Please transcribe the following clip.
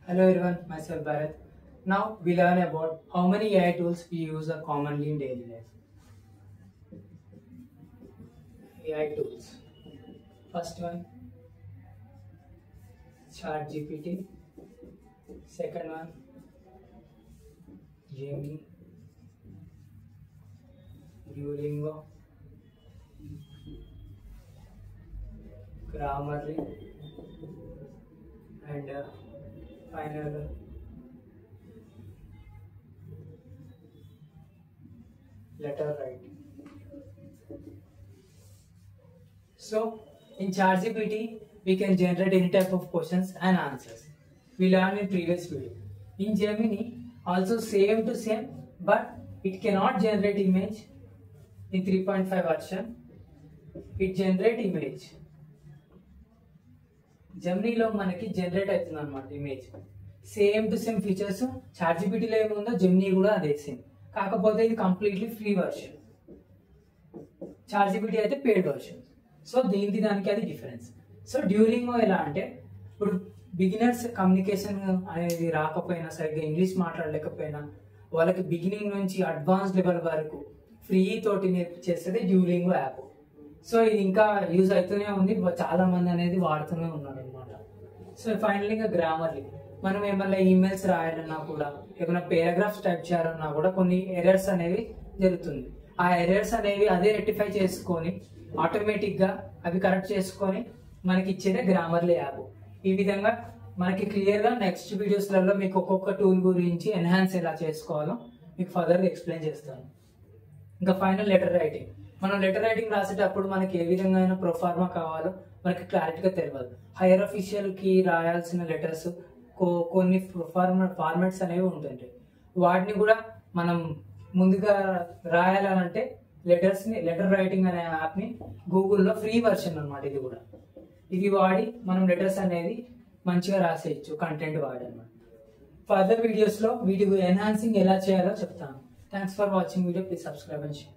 Hello everyone, myself Bharat. Now we learn about how many AI tools we use commonly in daily life. AI tools. First one, ChatGPT. Second one, Gemini, Duolingo, Grammarly, and final letter writing. So in ChatGPT, we can generate any type of questions and answers. We learned in previous video. In Gemini, also same to same, but it cannot generate image in 3.5 version. It generate image. జెమినీలో మనకి generate అవుతుంది అనమాట image. Same to same features చాట్‌జిపిటీలో ఏముందో Gemini కూడా అదే same. కాకపోతే ఇది completely free version. ChatGPT అయితే పెయిడ్ వర్షన్. సో దానికి అది డిఫరెన్స్. సో డ్యూలింగో ఎలా అంటే ఇప్పుడు బిగినర్స్ కమ్యూనికేషన్ అనేది రాకపోయినా, సరిగ్గా ఇంగ్లీష్ మాట్లాడలేకపోయినా, వాళ్ళకి బిగినింగ్ నుంచి అడ్వాన్స్ లెవెల్ వరకు ఫ్రీ తోటి నేర్పించేస్తుంది డ్యూలింగో యాప్. సో ఇది ఇంకా యూజ్ అవుతూనే ఉంది, చాలా మంది అనేది వాడుతూనే ఉన్నారు అనమాట. సో ఫైనల్గా గ్రామర్లీ మనం ఏమన్నా ఈమెయిల్స్ రాయాలన్నా కూడా, ఏమైనా పారాగ్రాఫ్స్ టైప్ చేయాలన్నా కూడా కొన్ని ఎర్రర్స్ అనేవి జరుగుతుంది. ఆ ఎర్రర్స్ అనేవి అదే రెక్టిఫై చేసుకొని ఆటోమేటిక్గా అవి కరెక్ట్ చేసుకొని మనకి ఇచ్చేదే గ్రామర్లీ యాప్. ఈ విధంగా మనకి క్లియర్గా నెక్స్ట్ వీడియోస్లలో మీకు ఒక్కొక్క టూల్ గురించి ఎన్హాన్స్ ఎలా చేసుకోవాలో మీకు ఫర్దర్గా ఎక్స్ప్లెయిన్ చేస్తాను. ఇంకా ఫైనల్ లెటర్ రైటింగ్. మనం లెటర్ రైటింగ్ రాసేటప్పుడు మనకి ఏ విధంగా అయినా ప్రొఫార్మా కావాలో మనకి క్లారిటీగా తెలియదు. హైయర్ అఫీషియల్కి రాయాల్సిన లెటర్స్ కొన్ని ఫార్మాట్స్ అనేవి ఉంటుంటాయి. వాటిని కూడా మనం ముందుగా రాయాలంటే లెటర్ రైటింగ్ అనే యాప్ని గూగుల్లో ఫ్రీ వర్షన్ అనమాట. ఇది వాడి మనం లెటర్స్ అనేది మంచిగా రాసేయచ్చు, కంటెంట్ వాడి అనమాట. ఫర్దర్ వీడియోస్లో వీటి ఎన్హాన్సింగ్ ఎలా చేయాలో చెప్తాను. Thanks for watching video. Please subscribe and share.